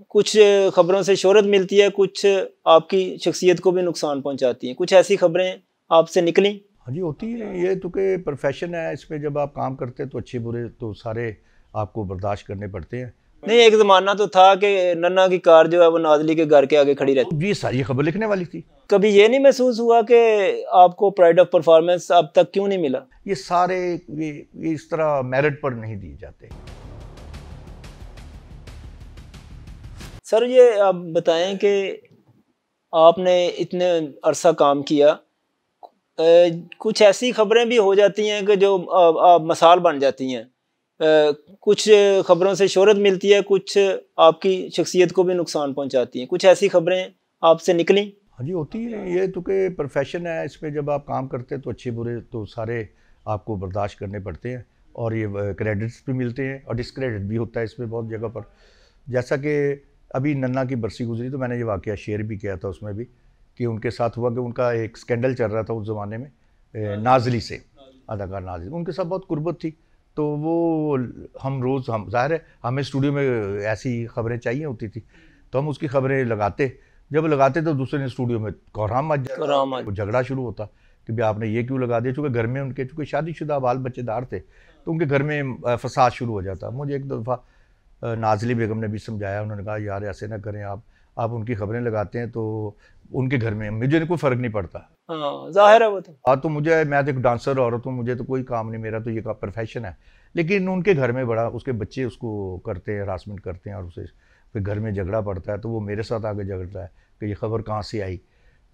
कुछ खबरों से शोहरत मिलती है, कुछ आपकी शख्सियत को भी नुकसान पहुंचाती हैं। कुछ ऐसी खबरें आपसे निकली? हाँ जी, होती है ये तो कि प्रोफेशन है, इसमें जब आप काम करते हैं तो अच्छे बुरे तो सारे आपको बर्दाश्त करने पड़ते हैं। नहीं, एक ज़माना तो था कि नन्ना की कार जो है वो नाज़ली के घर के आगे खड़ी रहती। ये सारी खबर लिखने वाली थी। कभी ये नहीं महसूस हुआ कि आपको प्राइड ऑफ परफॉर्मेंस अब तक क्यों नहीं मिला? ये सारे ये इस तरह मेरिट पर नहीं दिए जाते। सर, ये आप बताएं कि आपने इतने अरसा काम किया, कुछ ऐसी खबरें भी हो जाती हैं कि जो मसाल बन जाती हैं। कुछ खबरों से शोहरत मिलती है, कुछ आपकी शख्सियत को भी नुकसान पहुंचाती हैं। कुछ ऐसी खबरें आपसे निकली? हाँ जी, होती है ये तो कि प्रोफेशन है, इसमें जब आप काम करते हैं तो अच्छे बुरे तो सारे आपको बर्दाश्त करने पड़ते हैं और ये क्रेडिट्स भी मिलते हैं और डिसक्रेडिट भी होता है इसमें बहुत जगह पर। जैसा कि अभी नन्ना की बरसी गुजरी तो मैंने ये वाक़या शेयर भी किया था उसमें भी कि उनके साथ हुआ कि उनका एक स्कैंडल चल रहा था उस ज़माने में नाज़ली से, अदाकार नाज़ली, उनके साथ बहुत कुर्बत थी। तो वो हम रोज़ हम ज़ाहिर है हमें स्टूडियो में ऐसी खबरें चाहिए होती थी, तो हम उसकी खबरें लगाते। जब लगाते तो दूसरे दिन स्टूडियो में कोहराम मच जाता, वो झगड़ा शुरू होता कि भाई आपने ये क्यों लगा दिया, चूँकि घर में उनके चूँकि शादीशुदा बाल बच्चेदार थे तो उनके घर में फसाद शुरू हो जाता। मुझे एक दफ़ा नाज़ली बेगम ने भी समझाया, उन्होंने कहा यार ऐसे ना करें आप उनकी खबरें लगाते हैं तो उनके घर में मुझे कोई फ़र्क नहीं पड़ता। हाँ, ज़ाहिर है वो तो। हाँ, तो मुझे मैं तो एक डांसर औरत हूँ, मुझे तो कोई काम नहीं, मेरा तो ये का प्रोफेशन है। लेकिन उनके घर में बड़ा उसके बच्चे उसको करते हैं, हरासमेंट करते हैं और उसे फिर घर में झगड़ा पड़ता है तो वो मेरे साथ आके झगड़ता है कि ये खबर कहाँ से आई।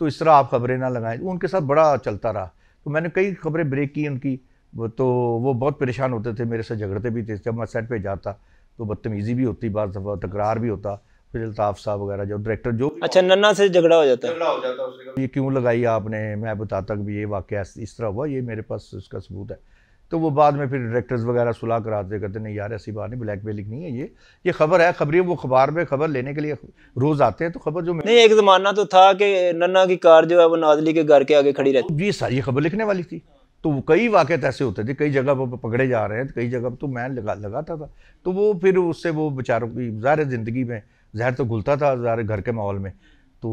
तो इस तरह आप खबरें ना लगाएं, उनके साथ बड़ा चलता रहा। तो मैंने कई खबरें ब्रेक की उनकी, तो वो बहुत परेशान होते थे, मेरे साथ झगड़ते भी थे। जब मैं सेट पे जाता तो बदतमीज़ी भी होती, बाज़ दफ़ा तकरार भी होता। फिर अल्ताफ़ साहब वगैरह जो डायरेक्टर जो अच्छा, नन्ना से झगड़ा हो जाता है? ये क्यों लगाई आपने, मैं बताता कि ये वाक़या इस तरह हुआ, ये मेरे पास इसका सबूत है। तो वो बाद में फिर डायरेक्टर्स वगैरह सुलह कराते, कहते नहीं यार ऐसी बात नहीं, ब्लैकमेलिंग नहीं है, ये खबर है, खबरिए वो अखबार में खबर लेने के लिए रोज़ आते हैं तो खबर जो नहीं, एक ज़माना तो था कि नन्ना की कार जो है वो नाज़ली के घर के आगे खड़ी रहती। ये सारी खबर लिखने वाली थी। तो कई वाक़यात ऐसे होते थे, कई जगह वो पकड़े जा रहे हैं, कई जगह तो मैं लगाता था। तो वो फिर उससे वो बेचारों की ज़ाहिर ज़िंदगी में ज़हर तो घुलता था ज़ाहिर घर के माहौल में। तो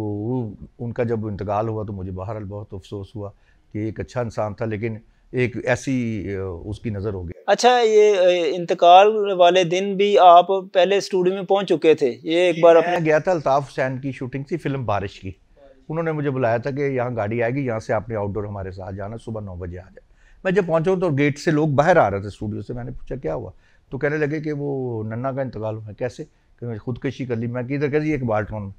उनका जब इंतकाल हुआ तो मुझे बहरहाल बहुत अफ़सोस हुआ कि एक अच्छा इंसान था, लेकिन एक ऐसी उसकी नज़र हो गई। अच्छा, ये इंतकाल वाले दिन भी आप पहले स्टूडियो में पहुंच चुके थे? ये एक बार अपने मैं गया था, अल्ताफ़ हुसैन की शूटिंग थी फ़िल्म बारिश की। उन्होंने मुझे बुलाया था कि यहाँ गाड़ी आएगी, यहाँ से आपने आउटडोर हमारे साथ जाना, सुबह 9 बजे आ जाए। मैं जब पहुँचा तो गेट से लोग बाहर आ रहे थे स्टूडियो से। मैंने पूछा क्या हुआ? तो कहने लगे कि वो नन्ना का इंतकाल हुआ है। कैसे? कि मैं खुदकुशी कर ली। मैं किधर? कह दी एक बाल्टोन में।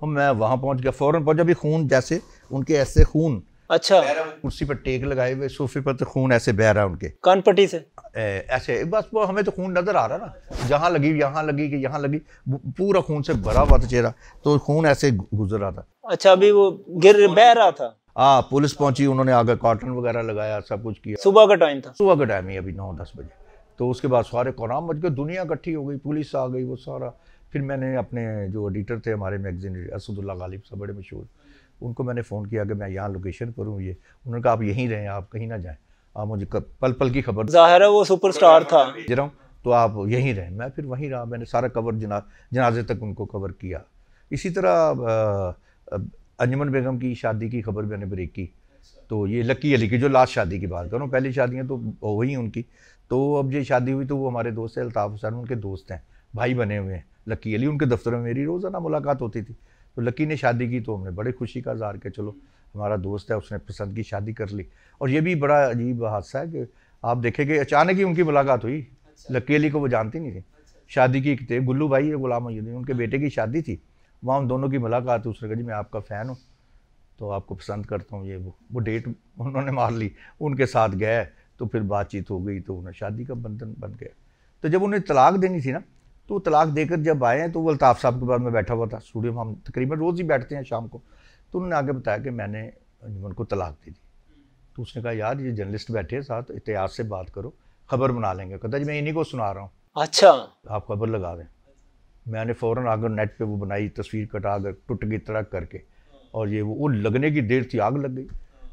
और मैं वहाँ पहुँच गया, फ़ौरन पहुँचा, अभी खून जैसे उनके ऐसे खून, अच्छा, कुर्सी पर टेक लगाए हुए सोफे पर, तो खून ऐसे बह रहा है उनके कानपट्टी से। ऐसे बस वो हमें तो खून नज़र आ रहा ना, जहाँ लगी यहाँ लगी कि यहाँ लगी, पूरा खून से भरा हुआ था चेहरा, तो खून ऐसे गुजर रहा था। अच्छा, अभी वो गिर बह रहा था? हाँ, पुलिस पहुंची, उन्होंने आगे कॉटन वगैरह लगाया, सब कुछ किया। सुबह का टाइम था? सुबह का टाइम ही अभी 9-10 बजे। तो उसके बाद सारे कोहराम मच गए, दुनिया इकट्ठी हो गई, पुलिस आ गई, वो सारा। फिर मैंने अपने जो एडिटर थे हमारे मैगजीन, असदुल्ला गालिब साहब बड़े मशहूर, उनको मैंने फ़ोन किया कि मैं यहाँ लोकेशन पर हूँ, ये उन्होंने कहा आप यहीं रहें, आप कहीं ना जाएँ, आप मुझे पल पल की खबर ज़ाहिर है वो सुपरस्टार था। दे रहा हूँ, तो आप यहीं रहें। मैं फिर वहीं रहा, मैंने सारा कवर जनाजे तक उनको कवर किया। इसी तरह अंजुमन बेगम की शादी की खबर मैंने ब्रेक की। तो ये लक्की अली की जो लास्ट शादी की बात करूँ, पहली शादियाँ तो हो ही उनकी। तो अब ये शादी हुई तो वो हमारे दोस्त हैं, अल्ताफ़ हुसैन उनके दोस्त हैं, भाई बने हुए हैं लक्की अली, उनके दफ्तर में मेरी रोज़ाना मुलाकात होती थी। तो लक्की ने शादी की तो हमने बड़े खुशी का इज़हार किया, चलो हमारा दोस्त है, उसने पसंद की शादी कर ली। और ये भी बड़ा अजीब हादसा है कि आप देखें कि अचानक ही उनकी मुलाकात हुई। लक्की अली को वो जानती नहीं थी। शादी की थे, गुल्लू भाई है गुलाम मोहद्दीन, उनके बेटे की शादी थी, वहाँ उन दोनों की मुलाकात। उसने कहा जी मैं आपका फ़ैन हूँ, तो आपको पसंद करता हूँ, ये वो डेट उन्होंने मार ली, उनके साथ गए, तो फिर बातचीत हो गई, तो उन्हें शादी का बंधन बन गया। तो जब उन्हें तलाक देनी थी ना, तो तलाक देकर जब आए हैं तो वो अल्ताफ़ साहब के पास में बैठा हुआ था स्टूडियो में, हम तकरीबन रोज़ ही बैठते हैं शाम को। तो उन्होंने आगे बताया कि मैंने अंजुमन को तलाक दे दी। तो उसने कहा यार ये जर्नलिस्ट बैठे हैं साथ, इतिहाद से बात करो, खबर बना लेंगे। कहता जी मैं इन्हीं को सुना रहा हूँ, अच्छा, आप खबर लगा दें। मैंने फ़ौरन आकर नेट पे वो बनाई, तस्वीर कटा कर टूट गई तड़क करके, और ये वो लगने की देर थी, आग लग गई।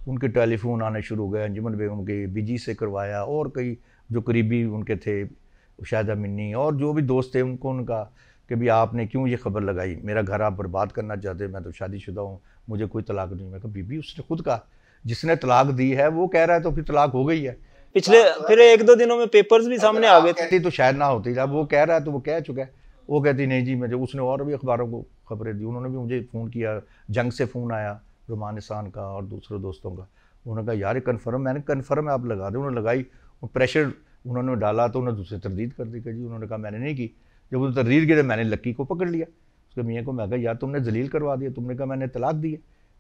उनके टेलीफोन आने शुरू हो गए, अंजुमन बेगम के बीजी से करवाया, और कई जो करीबी उनके थे, शायदा मिन्नी और जो भी दोस्त थे उनको, उनका कि भी आपने क्यों ये खबर लगाई, मेरा घर आप बर्बाद करना चाहते, मैं तो शादीशुदा हूँ, मुझे कोई तलाक नहीं। मैं कहा बीबी उसने खुद कहा, जिसने तलाक दी है वो कह रहा है तो फिर तलाक हो गई है। पिछले फिर 1-2 दिनों में पेपर्स भी सामने आ गए थे। तो शायद ना होती, अब वो कह रहा है तो वो कह चुका है। वो कहती नहीं जी मुझे, उसने और भी अखबारों को खबरें दी, उन्होंने भी मुझे फ़ोन किया, जंग से फ़ोन आया रुमान निसान का और दूसरे दोस्तों का। उन्होंने कहा यार ये कन्फर्म, मैंने कन्फर्म है आप लगा दें। उन्होंने लगाई, प्रेशर उन्होंने डाला तो उन्होंने दूसरी तरदीद कर दी कि जी, उन्होंने कहा मैंने नहीं की। जब उन्होंने तरदीद की तो मैंने लक्की को पकड़ लिया, उसके मियाँ को। मैं कहा यार तुमने जलील करवा दिया, तुमने कहा मैंने तलाक दी है,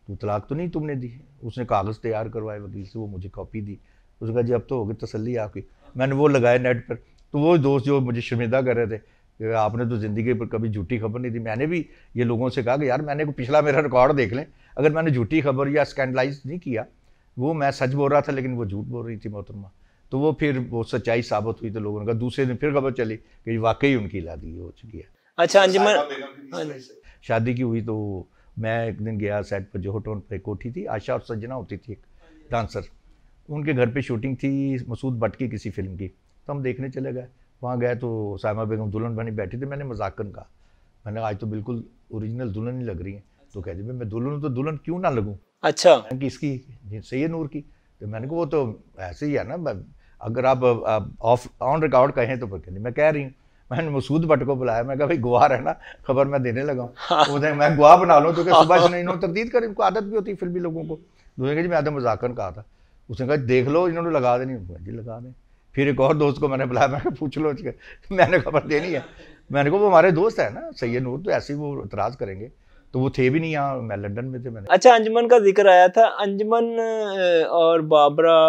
तो तलाक तो नहीं तुमने दी है। उसने कागज़ तैयार करवाए वकील से, वो मुझे कॉपी दी। उसने कहा जी अब तो होगी तसल्ली आपकी। मैंने वो लगाया नेट पर, तो वो दोस्त जो मुझे शर्मिंदा कर रहे थे कि आपने तो ज़िंदगी पर कभी झूठी खबर नहीं दी। मैंने भी ये लोगों से कहा कि यार मैंने पिछला मेरा रिकॉर्ड देख लें, अगर मैंने झूठी खबर या स्कैंडलाइज नहीं किया, वो मैं सच बोल रहा था लेकिन वो झूठ बोल रही थी मोहतरमा। तो वो फिर वो सच्चाई साबित हुई, तो लोगों ने कहा, दूसरे दिन फिर खबर चली कि वाकई उनकी शादी हो चुकी है। अच्छा अंजुमन शादी की हुई तो मैं एक दिन गया सेट पर, जोहर टाउन पे कोठी थी, आशा और सजना होती थी एक डांसर, उनके घर पे शूटिंग थी मसूद भट्ट की किसी फिल्म की, तो हम देखने चले गए। वहाँ गए तो साइमा बेगम दुल्हन बनी बैठी थी। मैंने मजाकन कहा, मैंने आज तो बिल्कुल ओरिजिनल दुल्हन ही लग रही है। तो कहती मैं दुल्हन हूँ तो दुल्हन क्यों ना लगूँ। अच्छा कि इसकी सैयद नूर की। तो मैंने कहा वो तो ऐसे ही है ना, अगर आप ऑफ ऑन रिकॉर्ड कहें तो फिर कहती मैं कह रही हूँ। मैंने मसूद भट्ट को बुलाया, मैं कहा भाई गवाह है ना, खबर मैं देने लगा हूँ। तो मैं गवाह बना लूँ, तो क्या सुबह से इन्होंने तरदीद करी, इनको आदत भी होती है फिल्मी लोगों को। दूसरे कहा जी मैं तो मजाकन कहा था। उसने कहा देख लो इन्होंने लगा देनी, जी लगा दें। फिर एक और दोस्त को मैंने बुलाया, मैं पूछ लो, मैंने खबर देनी है। मैंने कहा वो हमारे दोस्त है ना सैयद नूर, तो ऐसे ही वो इतराज़ करेंगे। तो वो थे भी नहीं यहाँ, मैं लंदन में थे। मैंने अच्छा अंजुमन का जिक्र आया था, अंजुमन और बाबरा,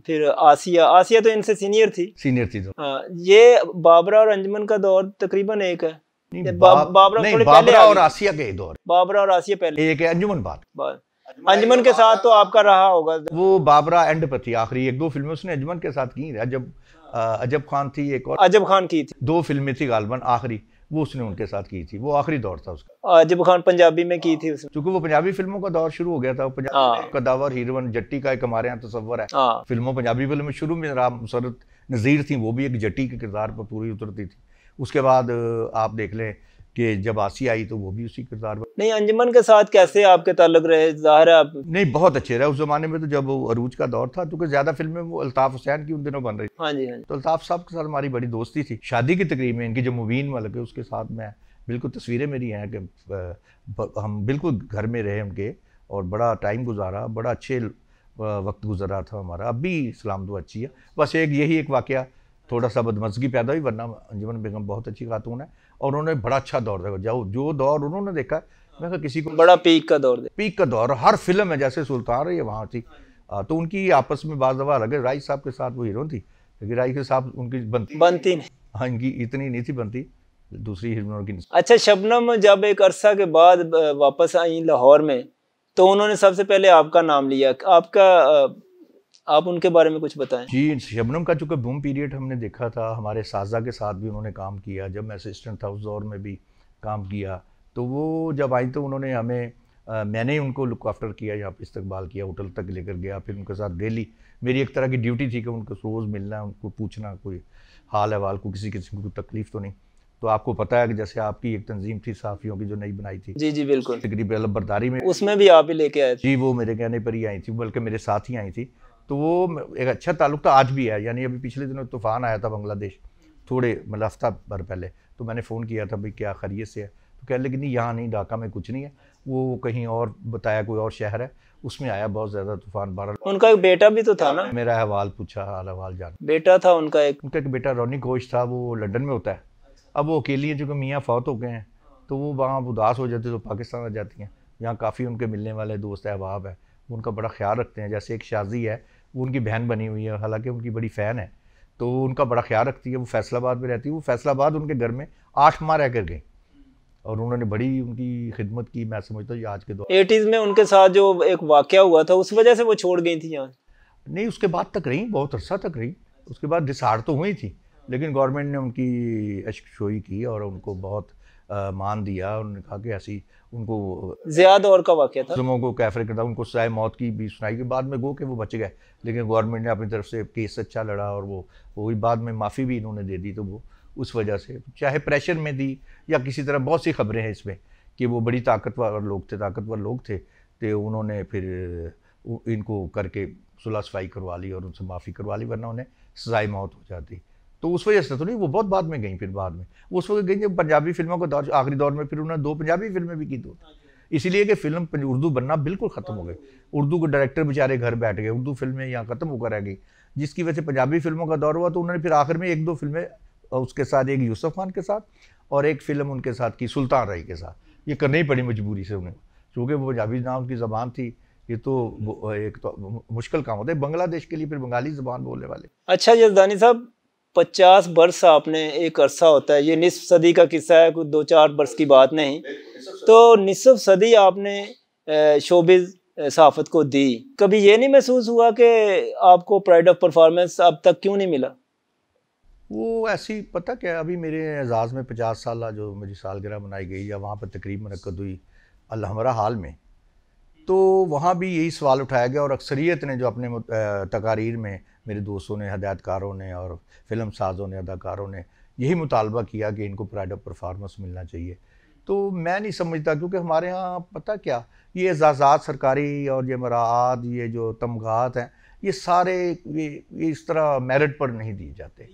फिर आसिया, आसिया तो इनसे सीनियर थी तो हाँ, ये बाबरा और अंजुमन का दौर तकरीबन एक है। बाबरा नहीं, बाबरा और आसिया के दौर, बाबरा और आसिया पहले, एक है अंजुमन बाद। अंजुमन के साथ तो आपका रहा होगा। वो बाबरा एंड पर थी, आखिरी 1-2 फिल्में उसने अंजुमन के साथ की। अजब खान थी एक और, अजब खान की थी, 2 फिल्में थी गालबन आखिरी, वो उसने उनके साथ की थी। वो आखिरी दौर था उसका। अजब खान पंजाबी में की थी उसने, क्योंकि वो पंजाबी फिल्मों का दौर शुरू हो गया था। पंजाबी का दावर हीरोइन जट्टी का एक हमारे यहाँ तस्वर है। फिल्मों पंजाबी फिल्म में शुरू में राम मुसरत नज़ीर थी, वो भी एक जट्टी के किरदार पर पूरी उतरती थी। उसके बाद आप देख लें कि जब आसिया आई तो वो भी उसी किरदार पर। नहीं अंजुमन के साथ कैसे आपके ताल्लुक रहे? ज़ाहिर है आप नहीं बहुत अच्छे रहे उस ज़माने में। तो जब वो अरूज का दौर था, क्योंकि ज़्यादा फिल्में वो अल्ताफ़ हुसैन की उन दिनों बन रही थी। हाँ जी हाँ जी। तो अल्ताफ़ साहब के साथ हमारी बड़ी दोस्ती थी। शादी की तकरीब में इनकी जो मुबीन वाले उसके साथ मैं बिल्कुल, तस्वीरें मेरी हैं कि हम बिल्कुल घर में रहे उनके और बड़ा टाइम गुजारा, बड़ा अच्छे वक्त गुजरा था हमारा। अब भी इस्लाम दुआ अच्छी है। बस यही एक वाक़या थोड़ा सा बदमज़गी पैदा हुई, वरना अंजुमन बेगम बहुत अच्छी खातून है और उन्होंने बड़ा अच्छा दौर देखा। जो दौर उन्होंने देखा, मैं कहा किसी को बड़ा पीक का दौर हर फिल्म में, जैसे सुल्तान रही है वहाँ थी। तो उनकी आपस में बाज़ दफ़ा लगे, राय साहब के साथ वो हीरो थी, लेकिन राय के साथ उनकी बनती नहीं। हाँ इनकी इतनी नहीं थी बनती, दूसरी हीरोइनों की। अच्छा शबनम जब एक अरसा के बाद वापस आई लाहौर में, तो उन्होंने सबसे पहले आपका नाम लिया। आप उनके बारे में कुछ बताएं। जी शबनम का चूँकि बूम पीरियड हमने देखा था, हमारे साजा के साथ भी उन्होंने काम किया, जब मैं असिस्टेंट था उस दौर में भी काम किया। तो वो जब आई तो उन्होंने हमें मैंने ही उनको लुक आफ्टर किया, यहाँ पे इस्तकबाल किया, होटल तक लेकर गया, फिर उनके साथ डेली मेरी एक तरह की ड्यूटी थी कि उनको रोज़ मिलना, उनको पूछना कोई हाल अहवाल को, किसी किस्म की तकलीफ़ तो नहीं। तो आपको पता है कि जैसे आपकी एक तंजीम थी सहाफ़ियों की जो नई बनाई थी, जी जी बिल्कुल, तकरीबन अलबरदारी में, उसमें भी आप ही लेके आए थे। जी वो मेरे कहने पर ही आई थी, बल्कि मेरे साथ ही आई थी। तो वो एक अच्छा ताल्लुक था, आज भी है। यानी अभी पिछले दिनों तूफ़ान आया था बांग्लादेश, थोड़े मतलब हफ्ता भर पहले, तो मैंने फ़ोन किया था भाई क्या खैरियत से है, तो कह लेकिन नहीं यहाँ नहीं, ढाका में कुछ नहीं है, वो कहीं और बताया, कोई और शहर है, उसमें आया बहुत ज़्यादा तूफ़ान बारह। उनका एक बेटा भी तो था ना? मेरा अहवाल पूछा, हाल अहवाल जान। बेटा था उनका एक बेटा रोनी घोष था, वो लंदन में होता है। अब वो अकेली हैं, चूँकि मियाँ फौत हो गए हैं, तो वो वहाँ उदास हो जाती तो पाकिस्तान आ जाती हैं। यहाँ काफ़ी उनके मिलने वाले दोस्त अहबाब है, वो उनका बड़ा ख्याल रखते हैं। जैसे एक शाजी है, वो उनकी बहन बनी हुई है, हालांकि उनकी बड़ी फ़ैन है, तो उनका बड़ा ख्याल रखती है। वो फैसलाबाद में रहती है, वो फैसलाबाद उनके घर में 8 माह रह कर गई और उन्होंने बड़ी उनकी खिदमत की। मैं समझता हूँ आज के दौर 80s में उनके साथ जो एक वाक़या हुआ था, उस वजह से वो छोड़ गई थी यहाँ? नहीं, उसके बाद तक रही, बहुत अरसा तक रही। उसके बाद डिसार तो हुई थी, लेकिन गवर्नमेंट ने उनकी अश्कशोई की और उनको बहुत मान दिया। उन्होंने कहा कि ऐसी उनको ज़िया दौर का वाक़या था, मुस्लिमों को कैफर करता, उनको सजाए मौत की भी सुनाई के बाद में गो कि वो बच गए, लेकिन गवर्नमेंट ने अपनी तरफ से केस अच्छा लड़ा और वो बाद में माफ़ी भी इन्होंने दे दी। तो वो उस वजह से, चाहे प्रेशर में दी या किसी तरह। बहुत सी खबरें हैं इसमें कि वो बड़ी ताकतवर लोग थे तो उन्होंने फिर इनको करके सुलह सफाई करवा ली और उनसे माफ़ी करवा ली, वरना उन्हें सजाए मौत हो जाती। तो उस वजह से तो नहीं, वो बहुत बाद में गई। फिर बाद में वो उस वक्त गई जब पंजाबी फिल्मों का दौर, आखिरी दौर में फिर उन्होंने 2 पंजाबी फिल्में भी की थी, इसलिए कि फिल्म उर्दू बनना बिल्कुल ख़त्म हो गई। उर्दू के डायरेक्टर बेचारे घर बैठ गए, उर्दू फिल्में यहाँ ख़त्म होकर रह गई, जिसकी वजह से पंजाबी फिल्मों का दौर हुआ। तो उन्होंने फिर आखिर में 1-2 फिल्में उसके साथ, एक यूसुफ खान के साथ और एक फ़िल्म उनके साथ की सुल्तान रही के साथ। ये करनी ही पड़ी मजबूरी से उन्हें, क्योंकि वो पंजाबी ना उनकी ज़बान थी। ये तो एक तो मुश्किल काम होता है बांग्लादेश के लिए, फिर बंगाली ज़बान बोलने वाले। अच्छा यज़दानी साहब, 50 बरस आपने एक अरसा होता है, ये निस्फ सदी का किस्सा है, कुछ 2-4 बरस की बात नहीं। तो निस्फ सदी आपने शोबिज़ सहाफ़त को दी, कभी ये नहीं महसूस हुआ कि आपको प्राइड ऑफ परफॉर्मेंस अब तक क्यों नहीं मिला? वो ऐसी, पता क्या, अभी मेरे एजाज़ में 50 साल जो मेरी सालगिरह मनाई गई या वहाँ पर तकरीब मुनक्कद हुई अलहमरा हाल में, तो वहाँ भी यही सवाल उठाया गया और अक्सरियत ने जो अपने तकारीर में, मेरे दोस्तों ने, हदायतकारों ने और फिल्म साज़ों ने, अदाकारों ने यही मुतालबा किया कि इनको प्राइड ऑफ परफॉर्मेंस मिलना चाहिए। तो मैं नहीं समझता, क्योंकि हमारे यहाँ पता क्या, ये एजाज़ात सरकारी और ये मराआत, ये जो तमगात हैं, ये सारे ये इस तरह मेरिट पर नहीं दिए जाते,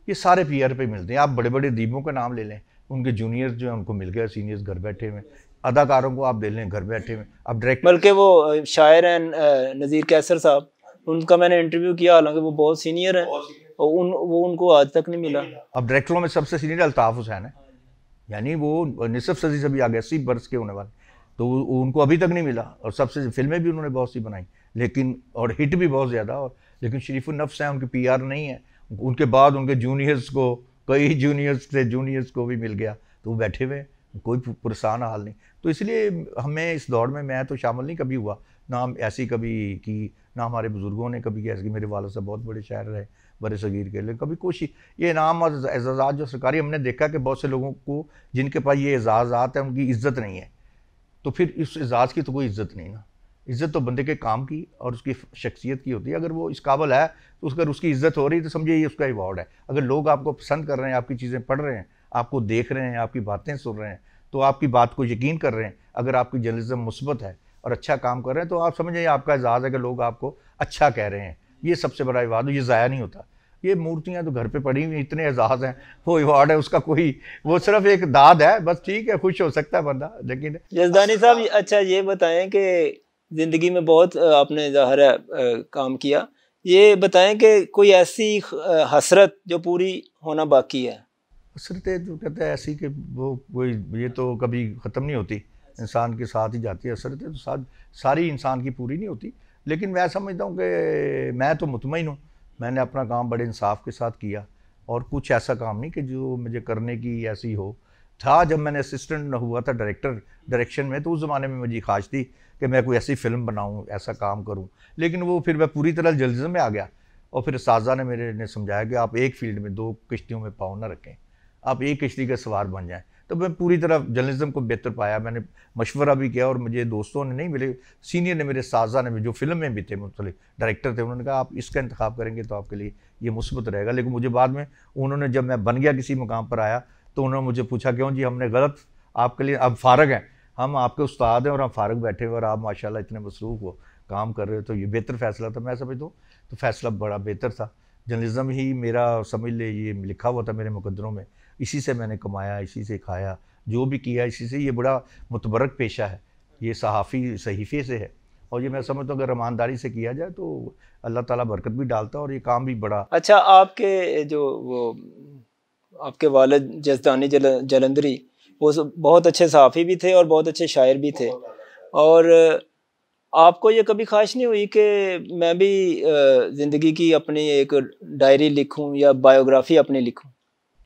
ये सारे पीआर पे मिलते हैं। आप बड़े बड़े दीपों का नाम ले लें, उनके जूनियर्स जो हैं उनको मिल गया, सीनियर्स घर बैठे हुए। अदाकारों को आप दे लें, घर बैठे हुए। अब डायरेक्टर, बल्कि वो शायर हैं नज़ीर कैसर साहब, उनका मैंने इंटरव्यू किया, हालांकि वो बहुत सीनियर हैं और वो उनको आज तक नहीं मिला। अब डायरेक्टरों में सबसे सीनियर अल्ताफ़ हुसैन है, यानी वो निसफ सदी से भी आगे 80 बरस के होने वाले, तो उनको अभी तक नहीं मिला। और सबसे फिल्में भी उन्होंने बहुत सी बनाई, लेकिन और हिट भी बहुत ज़्यादा, और लेकिन शरीफुल नफ्स हैं, उनके पीआर नहीं है। उनके बाद उनके जूनियर्स को, कई जूनियर्स को भी मिल गया, तो वो बैठे हुए, कोई पुरसान हाल नहीं। तो इसलिए हमें इस दौड़ में, मैं तो शामिल नहीं कभी हुआ, ना हम ऐसी कभी की, ना हमारे बुज़ुर्गों ने कभी ऐसी। मेरे वालिद साहब बहुत बड़े शायर रहे बड़े सगीर के लिए, कभी कोशिश, ये इनाम और एजाज़ात जो सरकारी, हमने देखा कि बहुत से लोगों को जिनके पास ये एजाज़ात हैं उनकी इज़्ज़त नहीं है। तो फिर इस एजाज़ की तो कोई इज़्ज़त नहीं ना, इज़्ज़त तो बंदे के काम की और उसकी शख्सियत की होती है। अगर वो इस काबिल है तो अगर उसकी इज़्ज़त हो रही है तो समझिए ये उसका अवार्ड है। अगर लोग आपको पसंद कर रहे हैं, आपकी चीज़ें पढ़ रहे हैं, आपको देख रहे हैं, आपकी बातें सुन रहे हैं, तो आपकी बात को यकीन कर रहे हैं, अगर आपकी जर्नलिज्म मुस्बत है और अच्छा काम कर रहे हैं, तो आप समझिए आपका एजाज़ है कि लोग आपको अच्छा कह रहे हैं। ये सबसे बड़ा अवार्ड, ये ज़ाया नहीं होता। ये मूर्तियाँ तो घर पे पड़ी हुई, इतने एजाज़ हैं, वो अवार्ड है उसका कोई, वो सिर्फ एक दाद है बस। ठीक है, खुश हो सकता है बंदा, लेकिन यज़दानी साहब, अच्छा ये बताएं कि ज़िंदगी में बहुत आपने ज़ाहिर है काम किया, ये बताएं कि कोई ऐसी हसरत जो पूरी होना बाकी है? हसरतें जो कहते हैं ऐसी कि वो कोई, ये तो कभी ख़त्म नहीं होती, इंसान के साथ ही जाती है। हसरतें तो सारी इंसान की पूरी नहीं होती, लेकिन मैं समझता हूँ कि मैं तो मुतमईन हूँ, मैंने अपना काम बड़े इंसाफ के साथ किया और कुछ ऐसा काम नहीं कि जो मुझे करने की ऐसी हो। था जब मैंने असिस्टेंट हुआ था डायरेक्शन में, तो उस ज़माने में मुझे ख्वाहिश थी कि मैं कोई ऐसी फ़िल्म बनाऊँ, ऐसा काम करूँ, लेकिन वो फिर मैं पूरी तरह जर्नलिज्म में आ गया। और फिर साजा ने मेरे समझाया कि आप एक फ़ील्ड में 2 किश्तियों में पाँव न रखें, आप एक किश्ती के सवार बन जाएँ। तो मैं पूरी तरह जर्नलिज्म को बेहतर पाया, मैंने मशवरा भी किया और मुझे दोस्तों ने नहीं मिले, सीनियर ने, मेरे साजा ने, जो फिल्म में भी थे, मुख्तलिफ डायरेक्टर थे, उन्होंने कहा आप इसका इंतखाब करेंगे तो आपके लिए ये मुस्बत रहेगा। लेकिन मुझे बाद में उन्होंने, जब मैं बन गया किसी मुकाम पर आया, तो उन्होंने मुझे पूछा, क्यों जी हमने गलत आपके लिए, अब फ़ारग हैं, हम आपके उस्ताद हैं और हम फ़ारग बैठे हुए और आप माशाल्लाह इतने मसरूफ़ हो, काम कर रहे हो, तो ये बेहतर फ़ैसला था। मैं समझता हूँ तो फ़ैसला बड़ा बेहतर था। जर्नलिज्म ही मेरा, समझ ले, ये लिखा हुआ था मेरे मुकद्दरों में, इसी से मैंने कमाया, इसी से खाया, जो भी किया इसी से। ये बड़ा मुतबरक पेशा है, ये सहीफ़े से है, और ये मैं समझता हूँ अगर ईमानदारी से किया जाए तो अल्लाह ताला बरकत भी डालता है और ये काम भी बड़ा। अच्छा, आपके जो वो आपके वालिद यज़दानी जलंधरी, वो बहुत अच्छे सहाफ़ी भी थे और बहुत अच्छे शायर भी थे, और आपको ये कभी ख्वाहिश नहीं हुई कि मैं भी ज़िंदगी की अपनी एक डायरी लिखूं या बायोग्राफी अपनी लिखूं?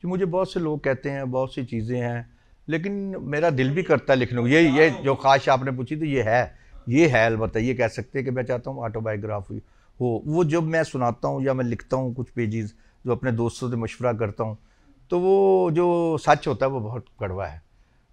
कि मुझे बहुत से लोग कहते हैं, बहुत सी चीज़ें हैं, लेकिन मेरा दिल भी करता है लिखने को। ये जो ख्वाहिश आपने पूछी तो ये है अलबत्ता, ये कह सकते हैं कि मैं चाहता हूँ ऑटोबायोग्राफी हो। वो जब मैं सुनाता हूँ या मैं लिखता हूँ कुछ पेजेस, जो अपने दोस्तों से मशवरा करता हूँ, तो वो जो सच होता है वो बहुत कड़वा है।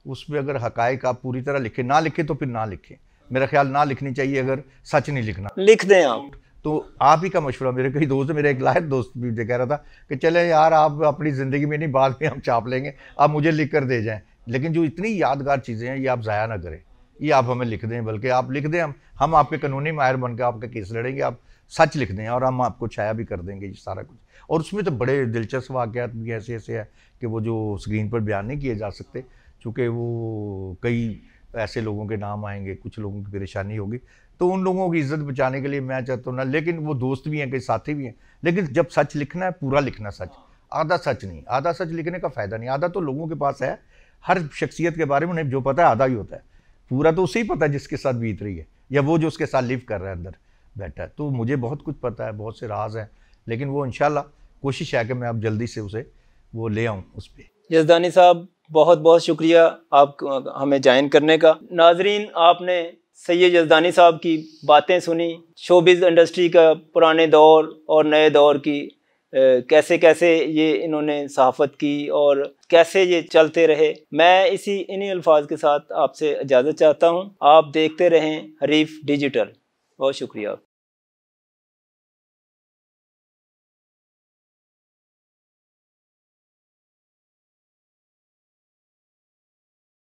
उसमें अगर हक़ाइक़ आप पूरी तरह लिखें, ना लिखें तो फिर ना लिखें। मेरा ख्याल ना लिखनी चाहिए, अगर सच नहीं लिखना। लिख दें आप। तो आप ही का मशवरा, मेरे कई दोस्त, मेरा एक लायक दोस्त भी मुझे कह रहा था कि चले यार आप अपनी ज़िंदगी में नहीं, बाद में हम छाप लेंगे, आप मुझे लिख कर दे जाएँ। लेकिन जो इतनी यादगार चीज़ें हैं ये आप ज़ाया ना करें, ये आप हमें लिख दें, बल्कि आप लिख दें, हम आपके कानूनी माहिर बनकर आपका केस लड़ेंगे, आप सच लिख दें और हम आपको छाया भी कर देंगे ये सारा कुछ। और उसमें तो बड़े दिलचस्प वाक़यात भी ऐसे ऐसे हैं कि वो जो स्क्रीन पर बयान नहीं किए जा सकते, चूँकि वो कई ऐसे लोगों के नाम आएंगे, कुछ लोगों की परेशानी होगी, तो उन लोगों की इज्जत बचाने के लिए मैं चाहता हूँ ना, लेकिन वो दोस्त भी हैं, कई साथी भी हैं, लेकिन जब सच लिखना है पूरा लिखना सच, आधा सच नहीं। आधा सच लिखने का फ़ायदा नहीं, आधा तो लोगों के पास है, हर शख्सियत के बारे में उन्हें जो पता है आधा ही होता है, पूरा तो उसे ही पता है जिसके साथ बीत रही है या वो जो उसके साथ लिव कर रहा है, अंदर बैठा है। तो मुझे बहुत कुछ पता है, बहुत से राज हैं, लेकिन वो इंशाल्लाह कोशिश है कि मैं अब जल्दी से उसे वो ले आऊँ उस पर। जसदानी साहब बहुत बहुत शुक्रिया आप हमें ज्वाइन करने का। नाजरीन, आपने सैयद जसदानी साहब की बातें सुनी, शोबिज़ इंडस्ट्री का पुराने दौर और नए दौर की, कैसे कैसे ये इन्होंने सहाफ़त की और कैसे ये चलते रहे। मैं इन्हीं अल्फाज के साथ आपसे इजाज़त चाहता हूँ। आप देखते रहें हरीफ डिजिटल। बहुत शुक्रिया।